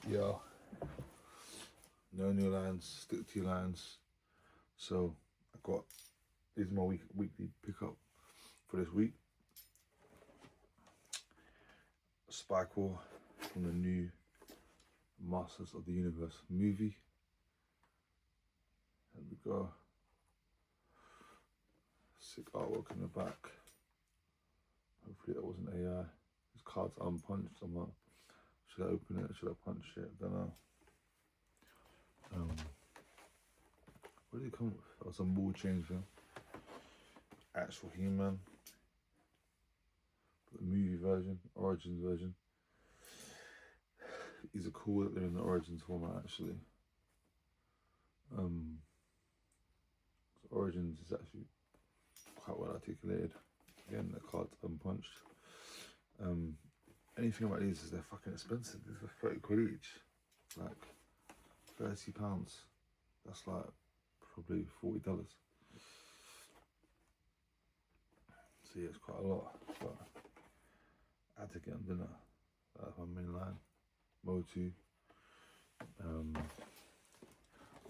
Yeah, no new lines, stick to your lines. So this is my weekly pickup for this week. Spycore from the new Masters of the Universe movie. There we go. Sick artwork in the back. Hopefully that wasn't AI. This card's unpunched somehow. Should I open it? Should I punch it? Don't know. What did it come with? That was some ball change thing. Actual He-Man. The movie version, Origins version. These are cool that they're in the Origins format actually. Origins is actually quite well articulated. Again, the card's unpunched. Anything about these is they're fucking expensive. These are 30 quid each. Like £30. That's like probably $40. So yeah, it's quite a lot. But I had to get on dinner. That's my main line. Motu.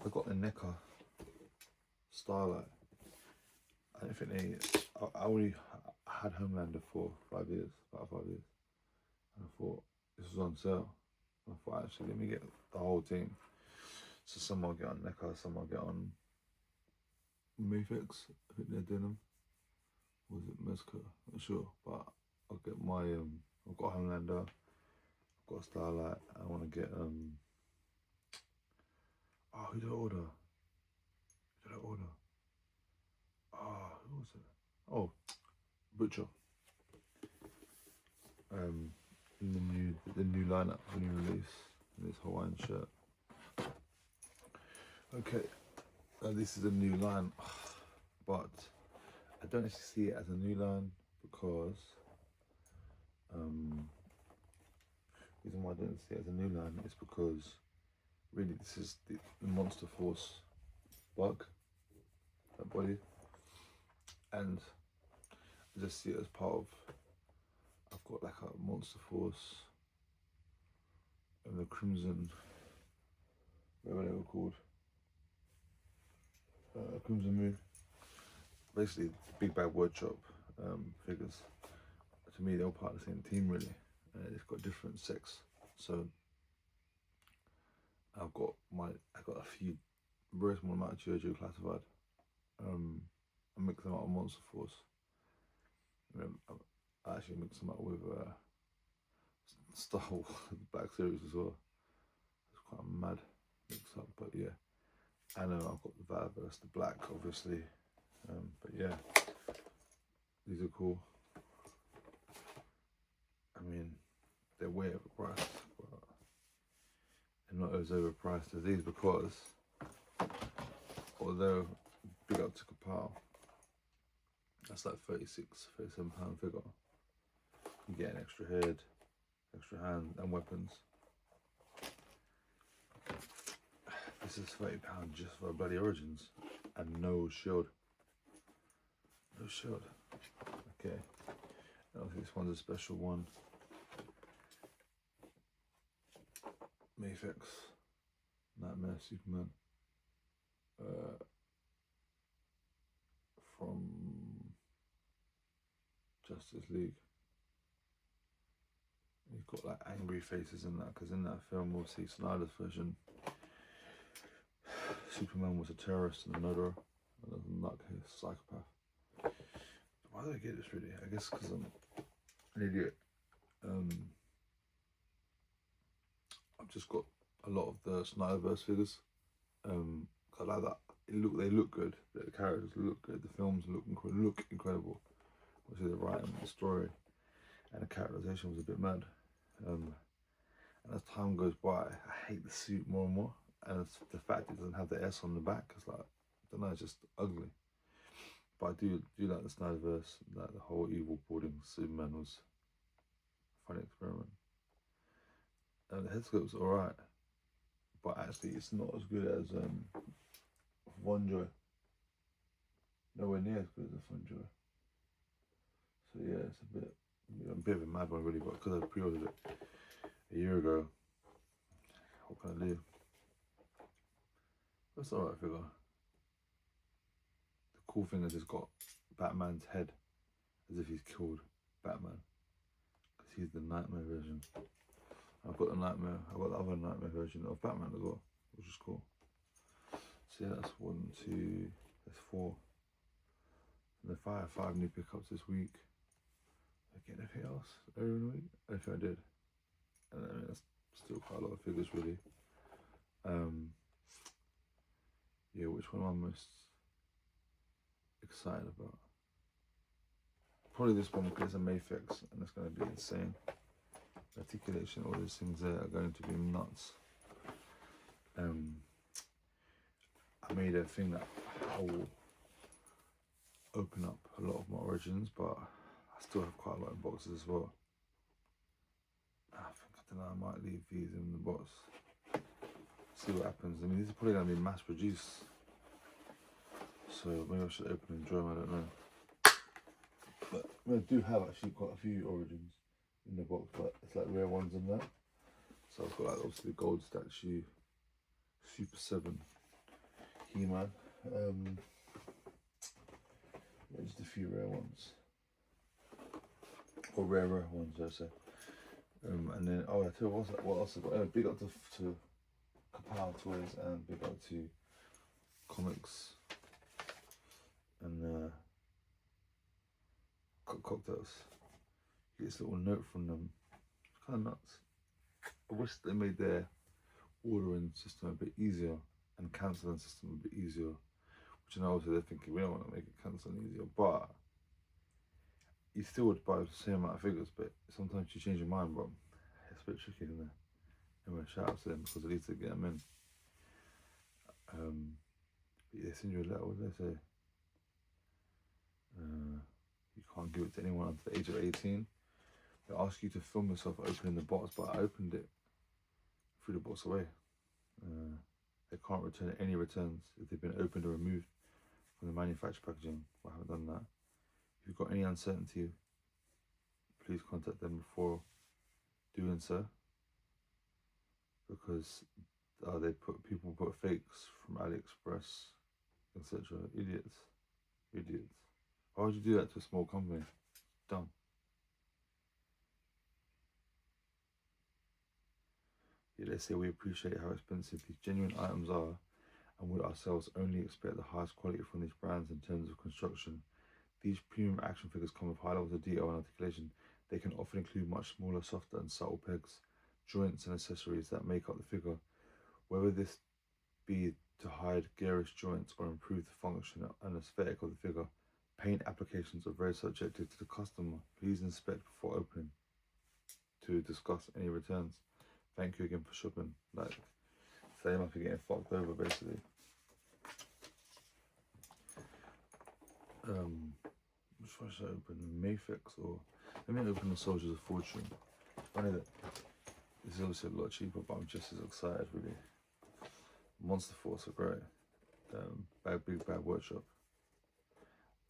I got the NECA Starlight. I don't think I only had Homelander for 5 years, about 5 years. And I thought this was on sale. And I thought actually let me get the whole team. So some I'll get on NECA, some I'll get on Mafex. I think they're doing them. Or was it Mesca? Not sure. But I'll get my I've got Homelander, I've got Starlight, I wanna get who did I order? Who was it? Oh, Butcher. In the new lineup, the new release, in this Hawaiian shirt. Okay, this is a new line, but I don't actually see it as a new line because reason why I don't see it as a new line is because really this is the Monster Force bug, that body, and I just see it as part of, I've got like a Monster Force and the Crimson, whatever they were called, Crimson Moon, basically Big Bad Workshop figures. To me, they're all part of the same team really. It's got different sex, so I got a few very small amount of JoJo classified. I mix them out with Monster Force. I actually mix them up with Star Wars Black Series as well. It's quite a mad mix up, but yeah. And I've got the Valverse, the black, obviously. But yeah, these are cool. I mean, they're way overpriced, but they're not as overpriced as these because, although big up to Kapow, that's like £37 figure. You get an extra head, extra hand, and weapons. This is £30 just for bloody Origins, and no shield. No shield. Okay. I don't think this one's a special one. Mafex, Nightmare Superman. From Justice League. He's got like angry faces in that, because in that film we'll see Snyder's version. Superman was a terrorist and a murderer, and a nutcase psychopath. Why did I get this really? I guess because I'm an idiot. I've just got a lot of the Snyderverse figures. I like that. They look good. The characters look good. The films look incredible. Obviously the writing, the story, and the characterization was a bit mad. And as time goes by, I hate the suit more and more. And it's the fact it doesn't have the S on the back, it's like, I don't know, it's just ugly. But I do like the Snyderverse, like the whole evil boarding Superman was a funny experiment. And the head sculpt's alright, but actually it's not as good as Von Joy. Nowhere near as good as Von Joy. So yeah, it's a bit of a mad one really, but because I pre-ordered it a year ago, what can I do? That's alright figure. The cool thing is it's got Batman's head, as if he's killed Batman, because he's the Nightmare version. I've got the other Nightmare version of Batman as well, which is cool. So yeah, that's 1, 2, that's 4. And then 5 new pickups this week. Did I get anything else earlier in the week? I don't think I did. And I mean, that's still quite a lot of figures really. Yeah, which one am I most excited about? Probably this one, because it's a Mafex and it's going to be insane. Articulation, all these things there are going to be nuts. I made a thing that I will open up a lot of my origins, but I still have quite a lot in boxes as well. I don't know, I might leave these in the box. See what happens. I mean, these are probably going to be mass produced, so maybe I should open and enjoy them, I don't know. But I mean, I do have actually quite a few origins in the box, but it's like rare ones in there. So I've got like obviously the gold statue, Super 7, He-Man, just a few rare ones, or rarer ones I say. And then, oh, I tell you what else I got. Big up to Kapow Toys, and big up to Comics and Cocktails. Get this little note from them. It's kind of nuts. I wish they made their ordering system a bit easier and cancelling system a bit easier. Which I know obviously they're thinking we don't want to make it cancelling easier, but you still would buy the same amount of figures, but sometimes you change your mind, bro. It's a bit tricky, isn't it? Anyway, shout out to them, because at least they get them in. But yeah, send you a letter, what did they say? You can't give it to anyone under the age of 18. They ask you to film yourself opening the box, but I opened it, threw the box away. They can't return any returns if they've been opened or removed from the manufacturer packaging. I haven't done that. If you've got any uncertainty, please contact them before doing so, because people put fakes from AliExpress, etc. Idiots. Why would you do that to a small company? Dumb. Yeah, they say we appreciate how expensive these genuine items are, and would ourselves only expect the highest quality from these brands in terms of construction. These premium action figures come with high levels of detail and articulation. They can often include much smaller, softer and subtle pegs, joints and accessories that make up the figure. Whether this be to hide garish joints or improve the function and aesthetic of the figure, paint applications are very subjective to the customer. Please inspect before opening to discuss any returns. Thank you again for shopping. Like, they must be getting fucked over basically. Which one should I open? Mafex, or let me open the Soldiers of Fortune. It's funny that this is obviously a lot cheaper, but I'm just as excited really. Monster Force are great. Big Bad Workshop.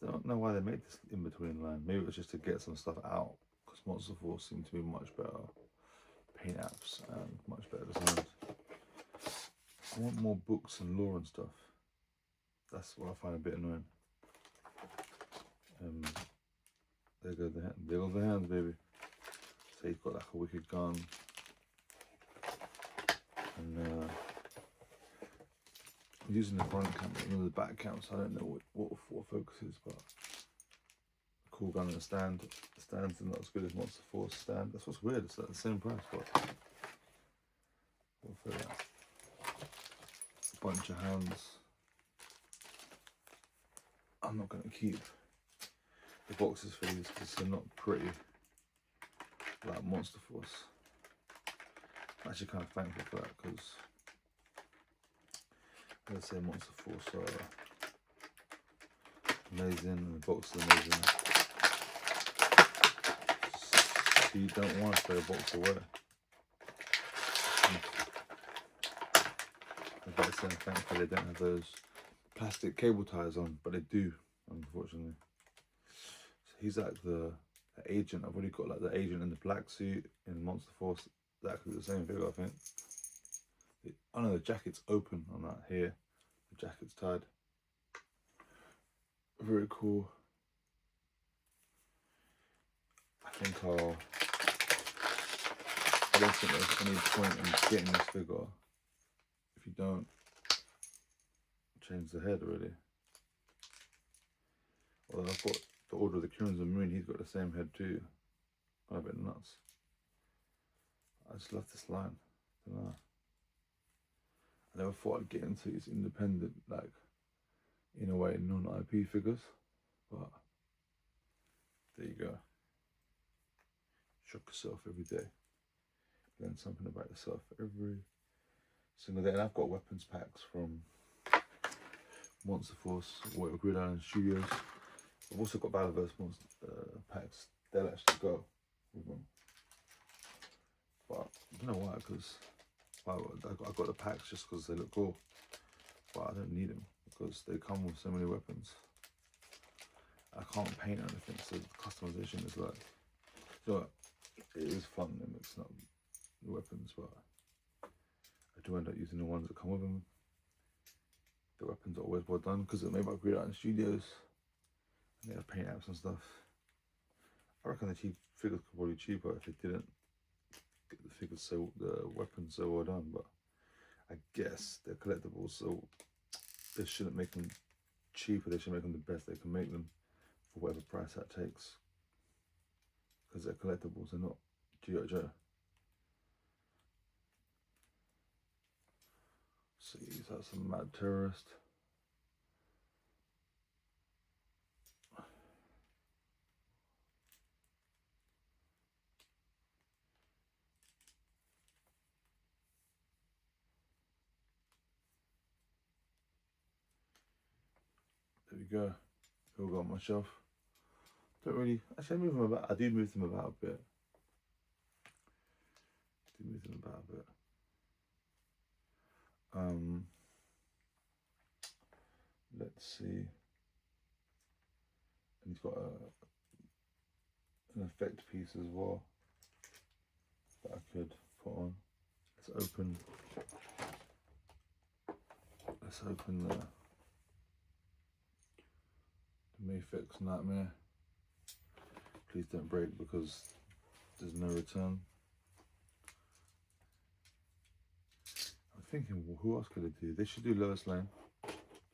I don't know why they made this in between line. Maybe it was just to get some stuff out, because Monster Force seem to be much better paint apps and much better designs. I want more books and lore and stuff. That's what I find a bit annoying. There go the hands, baby. So he's got like a wicked gun, and I'm using the front camera, you know, the back camera, so I don't know what focus is, but a cool gun and a stand. The stand's not as good as Monster Force stand. That's what's weird. It's like the same price, but for that. A bunch of hands. I'm not going to keep the boxes for these because they're not pretty like Monster Force. I'm actually kind of thankful for that, because let's say Monster Force are amazing and the box is amazing. So you don't want to throw a box away. As I said, thankfully they don't have those plastic cable ties on, but they do, unfortunately. So he's like the agent. I've already got like the agent in the black suit in Monster Force. Exactly the same figure, I think. Oh no, the jacket's open on that here. The jacket's tied. Very cool. I don't think there's any point in getting this figure if you don't change the head already. Although I've got the Order of the Crimson Moon, he's got the same head too. I'm a bit nuts. I just love this line. I don't know. I never thought I'd get into these independent, like, in a way, non-IP figures, but there you go. Shock yourself every day. Learn something about yourself every single day. And I've got weapons packs from Monster Force, or Grid Island Studios. I've also got Battleverse packs. They'll actually go with them. But you know why? Because I got the packs just because they look cool. But I don't need them because they come with so many weapons. I can't paint anything, so the customization is like, so it is fun in mixing up the weapons, but I do end up using the ones that come with them. The weapons are always well done because they're made by Grid Island Studios. And they have paint apps and stuff. I reckon the cheap figures could probably be cheaper if they didn't get the weapons so well done, but I guess they're collectibles, so they shouldn't make them cheaper. They should make them the best they can make them for whatever price that takes, because they're collectibles. They're not G.I. Joe. So that's a mad terrorist. There we go. All got on my shelf. Don't really. Actually, I move them about. I do move them about a bit. Let's see. And he's got an effect piece as well that I could put on. Let's open the Mafex Nightmare. Please don't break because there's no return. I'm thinking, well, who else could they do? They should do Lois Lane.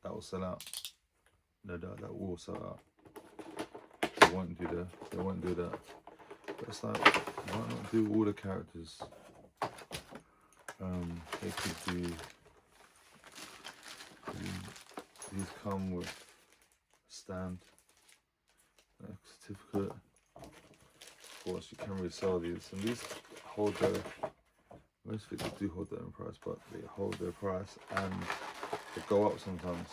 That will sell out. No doubt that will sell out. They won't do that. But it's like, why not do all the characters? They could do. These come with a stand, a certificate. Of course, you can resell these, and these hold their. Most figures do hold their own price, but they hold their price and they go up sometimes.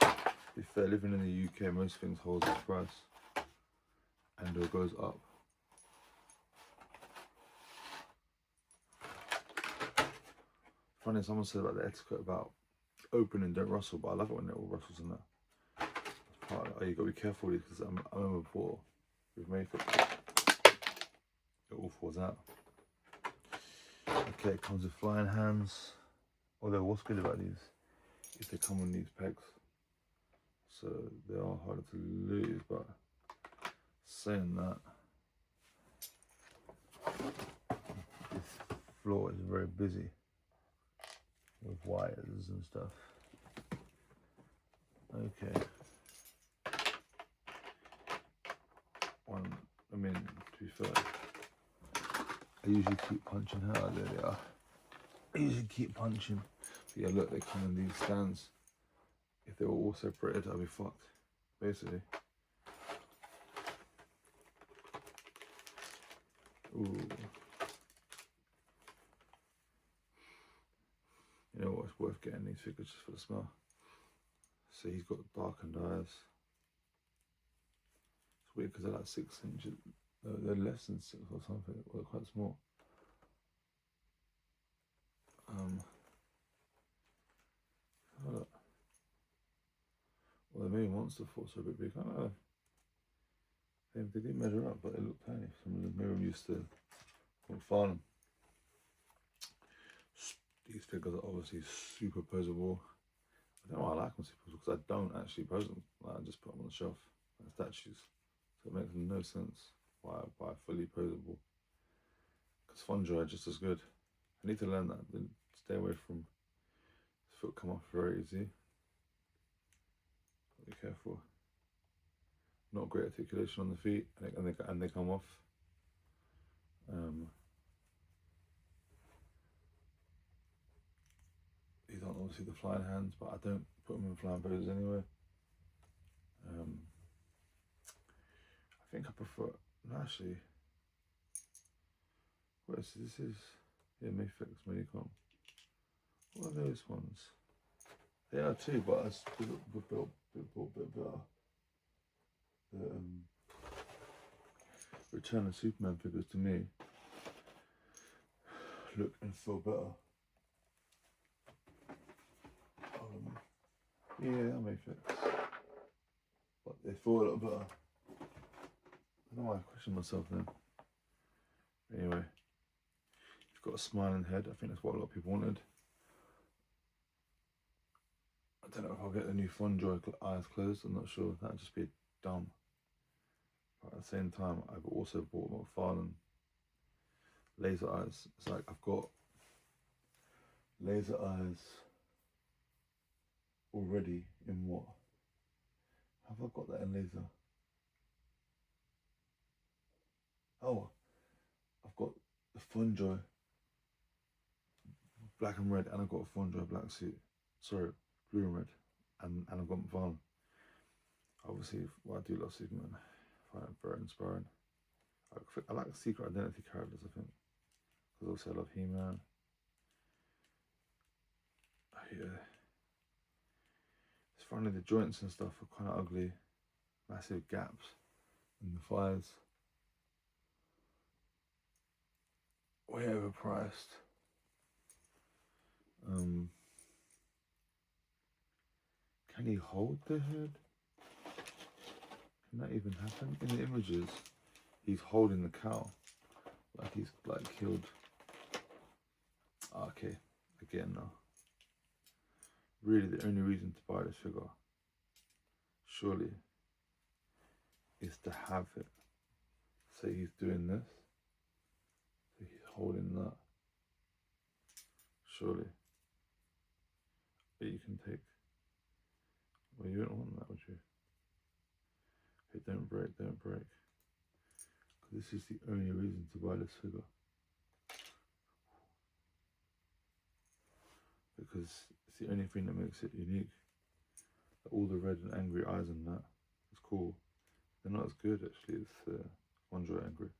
To be fair, living in the UK, most things hold their price and it goes up. Funny, someone said about the etiquette about opening, don't rustle, but I love it when it all rustles in there. Part of, you got to be careful because I remember before with Mafex, it all falls out. Okay, it comes with flying hands. Although what's good about these is they come on these pegs, so they are harder to lose. But saying that, this floor is very busy with wires and stuff. Okay. To be fair, I usually keep punching her. There they are. I usually keep punching. But yeah, look, they come in these stands. If they were all separated, I'd be fucked, basically. Ooh. You know what? It's worth getting these figures just for the smell. So he's got darkened eyes. It's weird because they're like 6 inches. They're less than 6 or something. They're quite small. Well, the main Monster Force are a bit big. I don't know. They did measure up, but they look tiny for some reason. Maybe I'm used to McFarlane. These figures are obviously super posable. I don't know why I like them super posable, because I don't actually pose them. Like, I just put them on the shelf like statues. So it makes no sense why I buy fully posable. Because FonDra are just as good. I need to learn that. Then stay away from foot come off very easy. Be careful. Not great articulation on the feet, and they come off. These aren't obviously the flying hands, but I don't put them in flying poses anyway. I think I prefer. No, actually, what is this? This is Mafex Medicom. What are those ones? They are too, but it's a bit better. The Return of Superman figures to me look and feel better. Yeah, Mafex, but they feel a lot better. I don't know why I question myself then. Anyway, you've got a smiling head. I think that's what a lot of people wanted. I don't know if I'll get the new FonDra eyes closed. I'm not sure. That'd just be dumb. But at the same time, I've also bought McFarlane laser eyes. It's like I've got laser eyes already in what? Have I got that in laser? Oh, I've got the FonDra black and red, and I've got a FonDra black suit. Sorry, blue and red, and I've got McFarlane. Obviously, I do love Superman. I find it very inspiring. I like the secret identity characters, I think, because obviously I love He-Man. Yeah. It's funny, the joints and stuff are kind of ugly. Massive gaps in the thighs. Way overpriced. Can he hold the head? Can that even happen? In the images, he's holding the cow. Like he's like killed. Okay, again now. Really, the only reason to buy this figure, surely, is to have it. Say he's doing this, so he's holding that. Surely. But you can take. Well, you don't want that, would you? Okay, don't break, don't break. Because this is the only reason to buy this figure. Because it's the only thing that makes it unique. All the red and angry eyes and that is cool. They're not as good actually as FonDra angry.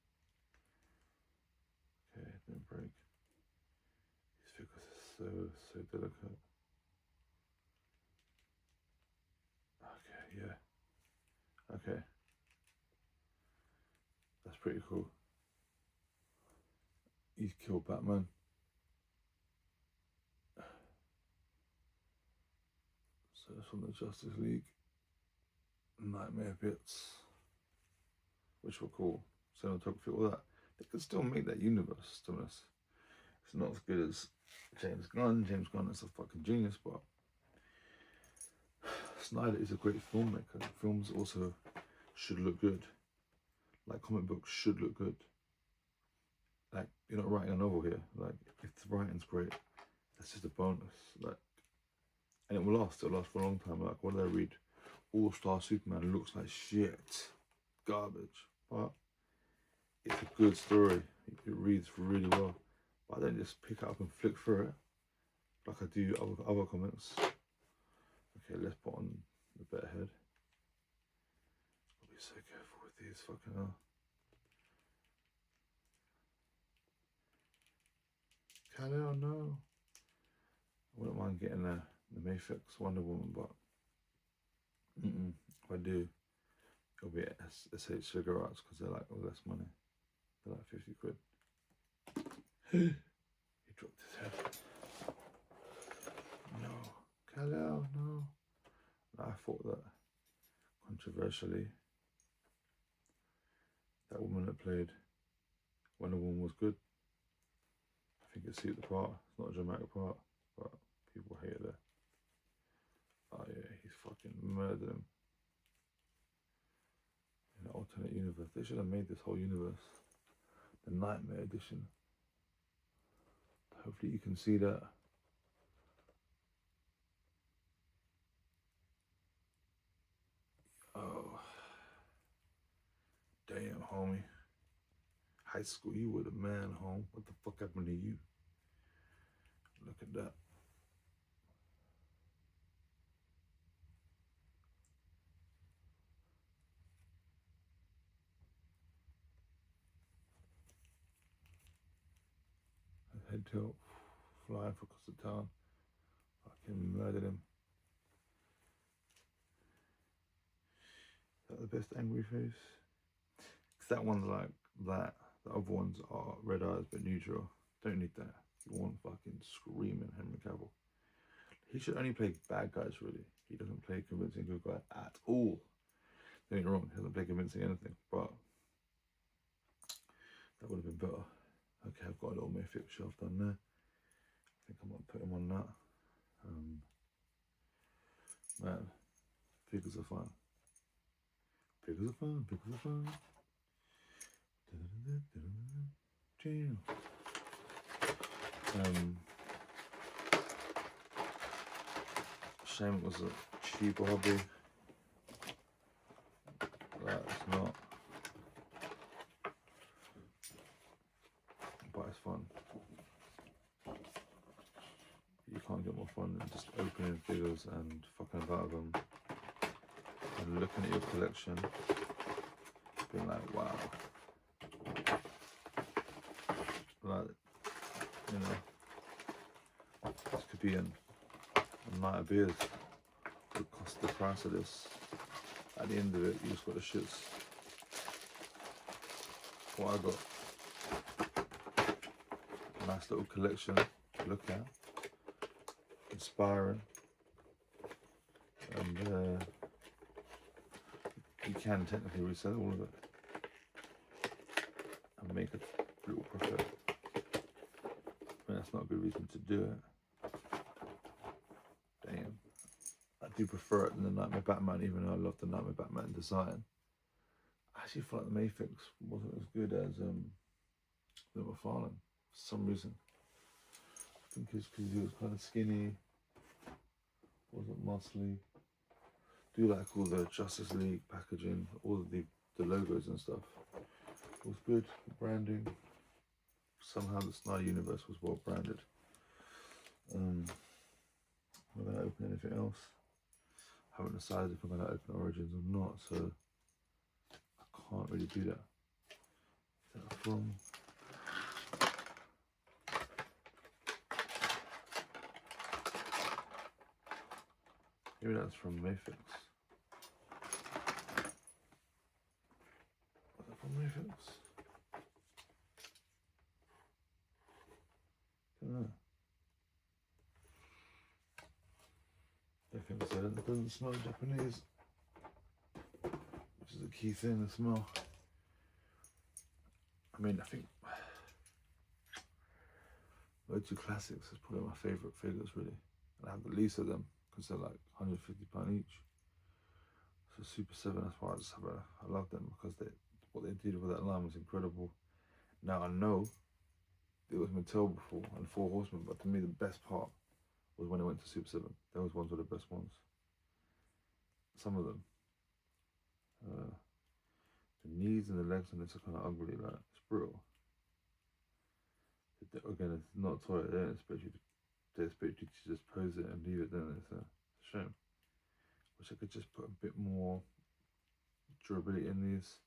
Okay, don't break. These figures are so delicate. Okay, yeah. Okay. That's pretty cool. He's killed Batman. So it's from the Justice League. Nightmare bits, which were cool. Cinematography, all that. They could still make that universe, to be honest. It's not as good as James Gunn. James Gunn is a fucking genius, but Snyder is a great filmmaker. Films also should look good. Like comic books should look good. Like, you're not writing a novel here. Like, if the writing's great, that's just a bonus. Like, and it will last. It'll last for a long time. Like, what did I read? All-Star Superman looks like shit. Garbage. But it's a good story. It reads really well. But I don't just pick it up and flick through it like I do other comics. Okay, let's put on the better head. I'll be so careful with these fucking hell. Kal-El, no. I wouldn't mind getting the Mafex Wonder Woman, but if I do, it'll be SH Figure Arts because they're like less money. They're like 50 quid. He dropped his head. No. Kal-El, no. I thought that, controversially, that woman that played Wonder Woman was good. I think can see the part. It's not a dramatic part, but people hate it there. Oh yeah, he's fucking murdered him. In an alternate universe. They should have made this whole universe the Nightmare Edition. Hopefully you can see that. Oh, damn, homie. High school, you were the man, home. What the fuck happened to you? Look at that. Head tilt, flying across the town. Fucking murdered him. Is that the best angry face? Because that one's like that. The other ones are red eyes but neutral. Don't need that. You want fucking screaming Henry Cavill. He should only play bad guys, really. He doesn't play convincing good guy at all. Don't get me wrong, he doesn't play convincing anything, but that would have been better. Okay, I've got a little Mafex shelf done there. I think I'm gonna put him on that. Man, figures are fun. Figures are fun, figures are fun. Shame it was a cheaper hobby. It's not. But it's fun. You can't get more fun than just opening figures and fucking about with them and looking at your collection, being like, wow. Like, you know, this could be a night of beers. Could cost the price of this. At the end of it, you just got the shits. What I got. Nice little collection to look at. Inspiring. And you can technically resell all of it and make a little profit. I mean, that's not a good reason to do it. Damn. I do prefer it than the Nightmare Batman, even though I love the Nightmare Batman design. I actually felt like the Mafex wasn't as good as the McFarlane for some reason. I think it's because he was kind of skinny, wasn't muscly. Do like all the Justice League packaging, all of the logos and stuff. It was good, branding. Somehow the Snyder universe was well branded. I'm not going to open anything else. I haven't decided if I'm going to open Origins or not, so I can't really do that. Is that from? Maybe that's from Mafex. Was that from Mafex? I don't know. I think so. It doesn't smell Japanese, which is a key thing to smell. I mean, I think Road to Classics is probably my favourite figures, really. And I have the least of them because they're like £150 each. So Super 7, that's why I love them, because what they did with that line was incredible. Now I know it was Mattel before and Four Horsemen, but to me the best part was when it went to Super 7. Those ones were the best ones. Some of them. The knees and the legs on this are kind of ugly, like, it's brutal. Again, it's not a toy, they don't expect you to just pose it and leave it, then it's a shame. Wish I could just put a bit more durability in these.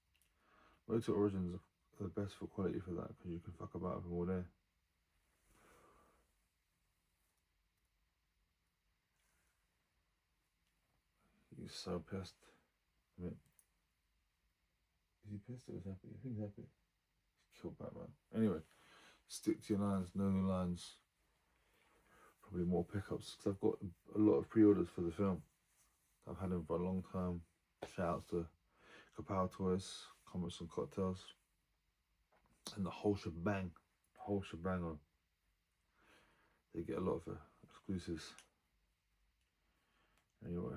Motor Origins are the best for quality for that, because you can fuck about with them all day. He's so pissed. I mean, is he pissed or is he happy? I think he's happy. He's killed Batman. Anyway, stick to your lines, no new lines. Probably more pickups, because I've got a lot of pre-orders for the film. I've had them for a long time. Shout outs to Kapow Toys, Comics and Cocktails, and the whole shebang on they get a lot of exclusives. Anyway,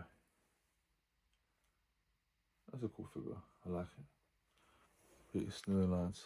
that's a cool figure. I like it. Pretty snowy lines.